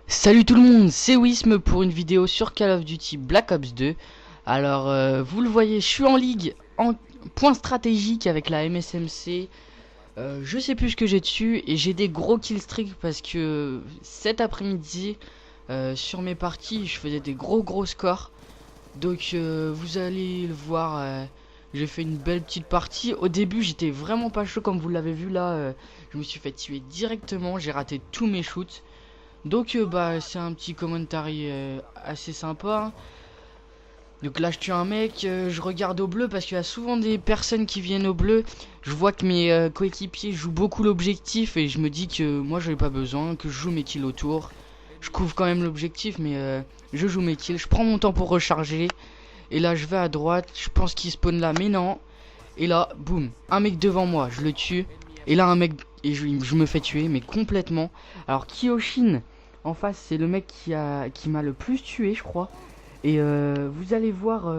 Salut tout le monde, c'est Wism pour une vidéo sur Call of Duty Black Ops 2. Alors vous le voyez, je suis en ligue en point stratégique avec la MSMC. Je sais plus ce que j'ai dessus et j'ai des gros killstreaks parce que cet après-midi sur mes parties je faisais des gros scores. Donc vous allez le voir, j'ai fait une belle petite partie. Au début j'étais vraiment pas chaud comme vous l'avez vu là, je me suis fait tuer directement, j'ai raté tous mes shoots. Donc bah c'est un petit commentary assez sympa. Donc là je tue un mec, je regarde au bleu parce qu'il y a souvent des personnes qui viennent au bleu. Je vois que mes coéquipiers jouent beaucoup l'objectif et je me dis que moi j'en ai pas besoin, que je joue mes kills autour. Je couvre quand même l'objectif mais je joue mes kills, je prends mon temps pour recharger. Et là je vais à droite, je pense qu'il spawn là mais non. Et là boum, un mec devant moi, je le tue. Et là un mec, et je me fais tuer mais complètement. Alors Kyoshin en face c'est le mec qui m'a le plus tué je crois. Et vous allez voir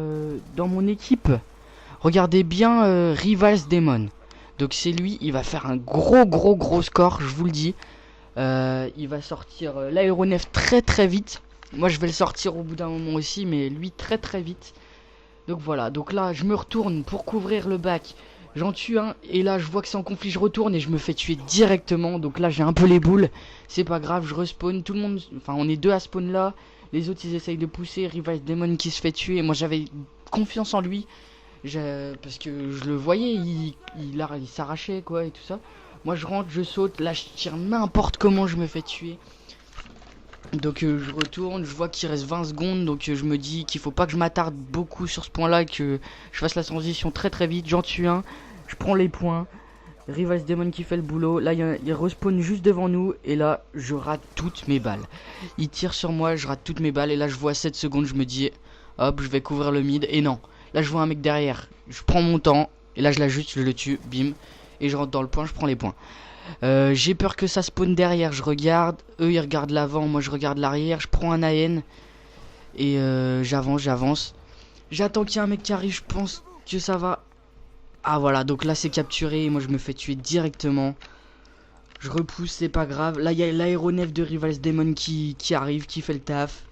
dans mon équipe, regardez bien Rivals Demon. Donc c'est lui, il va faire un gros score, je vous le dis. Il va sortir l'aéronef très vite. Moi je vais le sortir au bout d'un moment aussi, mais lui très vite. Donc voilà, donc là je me retourne pour couvrir le bac. J'en tue un et là je vois que c'est en conflit, je retourne et je me fais tuer directement. Donc là j'ai un peu les boules, c'est pas grave, je respawn. Tout le monde, enfin on est deux à spawn là. Les autres ils essayent de pousser, Revice Demon qui se fait tuer. Moi j'avais confiance en lui parce que je le voyais, il s'arrachait quoi et tout ça. Moi je rentre, je saute, là je tire n'importe comment, je me fais tuer. Donc je retourne, je vois qu'il reste 20 secondes, donc je me dis qu'il faut pas que je m'attarde beaucoup sur ce point là, que je fasse la transition très vite. J'en tue un, je prends les points. Rivals Demon qui fait le boulot. Là il respawn juste devant nous et là je rate toutes mes balles. Il tire sur moi, je rate toutes mes balles et là je vois 7 secondes, je me dis hop je vais couvrir le mid et non. Là je vois un mec derrière, je prends mon temps et là je l'ajuste, je le tue, bim. Et je rentre dans le point, je prends les points. J'ai peur que ça spawn derrière, je regarde, eux ils regardent l'avant, moi je regarde l'arrière, je prends un AN et j'avance. J'attends qu'il y ait un mec qui arrive, je pense que ça va. Ah voilà, donc là c'est capturé et moi je me fais tuer directement. Je repousse, c'est pas grave. Là il y a l'aéronef de Rivals Demon qui arrive, qui fait le taf.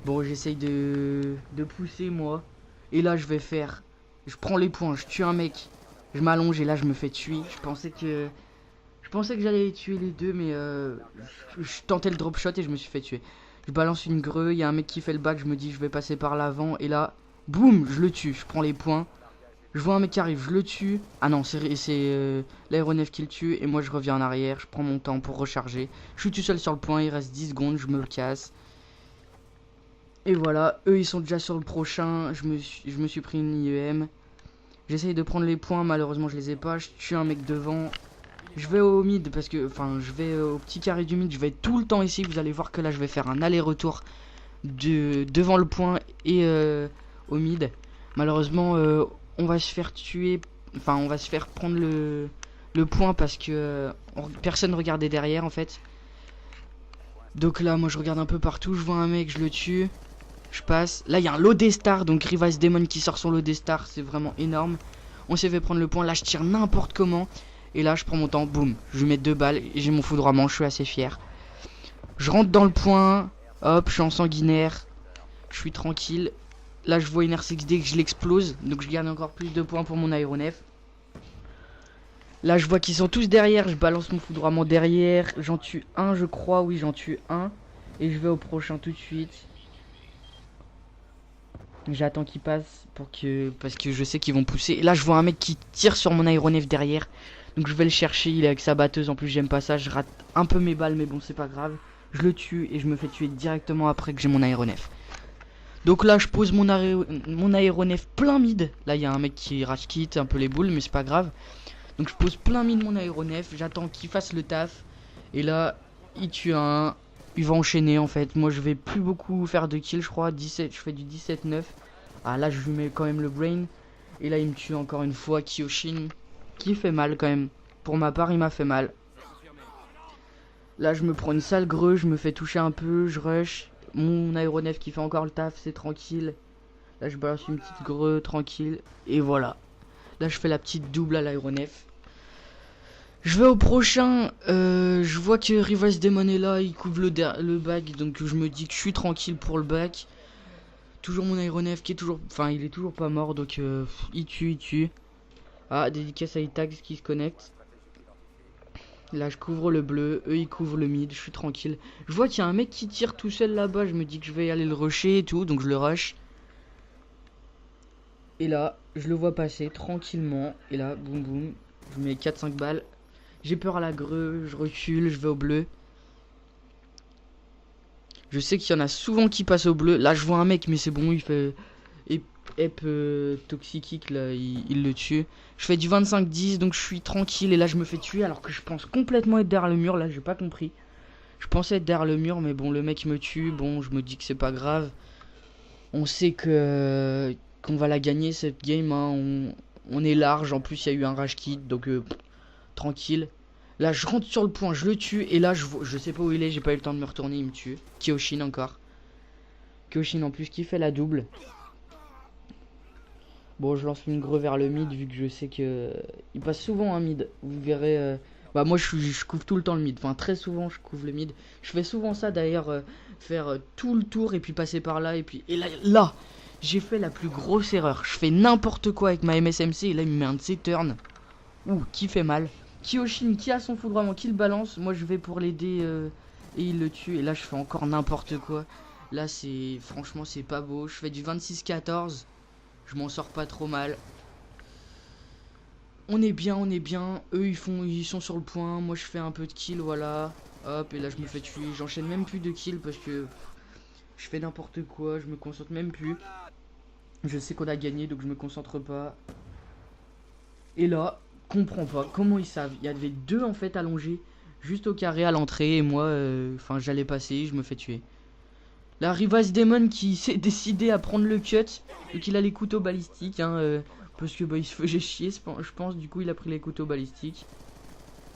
Bon j'essaye de pousser moi. Et là je prends les points, je tue un mec. Je m'allonge et là je me fais tuer. Je pensais que j'allais tuer les deux mais je tentais le drop shot et je me suis fait tuer. Je balance une greu, il y a un mec qui fait le back, je me dis je vais passer par l'avant et là boum, je le tue, je prends les points. Je vois un mec qui arrive, je le tue. Ah non, c'est l'aéronef qui le tue et moi je reviens en arrière, je prends mon temps pour recharger. Je suis tout seul sur le point, il reste 10 secondes, je me le casse. Et voilà, eux ils sont déjà sur le prochain, je me suis pris une IEM. J'essaye de prendre les points, malheureusement je les ai pas, je tue un mec devant. Je vais au mid parce que, enfin je vais au petit carré du mid, je vais tout le temps ici, vous allez voir que là je vais faire un aller-retour devant le point et au mid. Malheureusement on va se faire tuer, enfin on va se faire prendre le point parce que personne regardait derrière en fait. Donc là moi je regarde un peu partout, je vois un mec, je le tue. Je passe. Là, il y a un Lodestar. Donc, Rivals Demon qui sort son Lodestar. C'est vraiment énorme. On s'est fait prendre le point. Là, je tire n'importe comment. Et là, je prends mon temps. Boum. Je lui mets 2 balles. Et j'ai mon foudroiement. Je suis assez fier. Je rentre dans le point. Hop, je suis en sanguinaire. Je suis tranquille. Là, je vois une R6D que je l'explose. Donc, je gagne encore plus de points pour mon aéronef. Là, je vois qu'ils sont tous derrière. Je balance mon foudroiement derrière. J'en tue un, je crois. Oui, j'en tue un. Et je vais au prochain tout de suite. J'attends qu'ils passent parce que je sais qu'ils vont pousser. Et là je vois un mec qui tire sur mon aéronef derrière. Donc je vais le chercher, il est avec sa batteuse. En plus j'aime pas ça, je rate un peu mes balles mais bon c'est pas grave. Je le tue et je me fais tuer directement après que j'ai mon aéronef. Donc là je pose mon aéronef plein mid. Là il y a un mec qui rage quitte un peu les boules mais c'est pas grave. Donc je pose plein mid mon aéronef. J'attends qu'il fasse le taf. Et là il tue un. Il va enchaîner en fait. Moi je vais plus beaucoup faire de kills je crois. 17, je fais du 17-9. Ah là je lui mets quand même le brain. Et là il me tue encore une fois. Kyoshin qui fait mal quand même. Pour ma part il m'a fait mal. Là je me prends une sale greu. Je me fais toucher un peu. Je rush. Mon aéronef qui fait encore le taf. C'est tranquille. Là je balance une petite greu tranquille. Et voilà. Là je fais la petite double à l'aéronef. Je vais au prochain. Je vois que Reverse Demon est là. Il couvre le bac. Donc je me dis que je suis tranquille pour le bac. Toujours mon aéronef qui est toujours... Enfin il est toujours pas mort. Donc il tue. Ah, dédicace à Itax qui se connecte. Là je couvre le bleu, eux ils couvrent le mid, je suis tranquille. Je vois qu'il y a un mec qui tire tout seul là-bas, je me dis que je vais aller le rusher et tout, donc je le rush. Et là, je le vois passer tranquillement, et là, boum boum, je mets 4-5 balles. J'ai peur à la greu, je recule, je vais au bleu. Je sais qu'il y en a souvent qui passent au bleu, là je vois un mec mais c'est bon, il fait... Ep Toxic là, il le tue. Je fais du 25-10 donc je suis tranquille et là je me fais tuer alors que je pense complètement être derrière le mur. Là j'ai pas compris. Je pensais être derrière le mur mais bon le mec me tue. Bon je me dis que c'est pas grave. On sait que qu'on va la gagner cette game hein. On est large. En plus il y a eu un rage kit donc tranquille. Là je rentre sur le point, je le tue et là je sais pas où il est. J'ai pas eu le temps de me retourner, il me tue. Kyoshin encore. Kyoshin en plus qui fait la double. Bon, je lance une greu vers le mid vu que je sais que il passe souvent un mid. Vous verrez. Bah moi je couvre tout le temps le mid. Enfin très souvent je couvre le mid. Je fais souvent ça d'ailleurs, faire tout le tour et puis passer par là et puis là j'ai fait la plus grosse erreur. Je fais n'importe quoi avec ma MSMC et là il me met un de ses turns. Ouh qui fait mal. Kyoshin qui a son foudroiement qui le balance. Moi je vais pour l'aider et il le tue et là je fais encore n'importe quoi. Là c'est franchement c'est pas beau. Je fais du 26-14. Je m'en sors pas trop mal. On est bien, on est bien. Eux, ils sont sur le point. Moi, je fais un peu de kill, voilà. Hop, et là, je me fais tuer. J'enchaîne même plus de kills parce que je fais n'importe quoi. Je me concentre même plus. Je sais qu'on a gagné, donc je me concentre pas. Et là, comprends pas comment ils savent. Il y avait deux, en fait, allongés. Juste au carré à l'entrée. Et moi, enfin, j'allais passer. Je me fais tuer. La Reverse Demon qui s'est décidé à prendre le cut. Donc il a les couteaux balistiques. Hein, parce que bah, il se faisait chier, je pense. Du coup, il a pris les couteaux balistiques.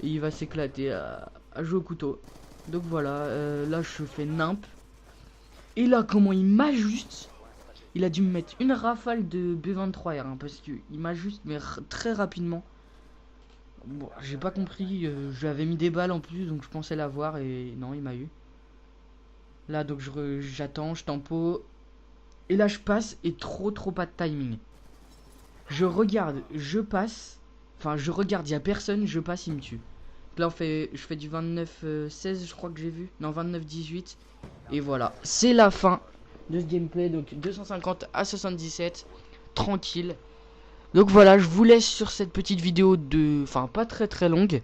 Et il va s'éclater à jouer au couteau. Donc voilà, là je fais nimp. Et là, comment il m'ajuste. Il a dû me mettre une rafale de B23R. Hein, parce qu'il m'ajuste, mais très rapidement. Bon, j'ai pas compris. Je lui avais mis des balles en plus. Donc je pensais l'avoir. Et non, il m'a eu. Là, donc j'attends, je tempo. Et là, je passe et trop pas de timing. Je regarde, je passe. Enfin, je regarde, il n'y a personne, je passe, il me tue. Là, je fais du 29-16, je crois que j'ai vu. Non, 29-18. Et voilà, c'est la fin de ce gameplay. Donc, 250 à 77. Tranquille. Donc voilà, je vous laisse sur cette petite vidéo de... Enfin, pas très longue.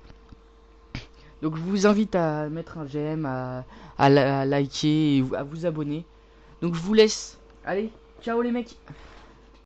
Donc, je vous invite à mettre un j'aime, à liker et à vous abonner. Donc, je vous laisse. Allez, ciao les mecs.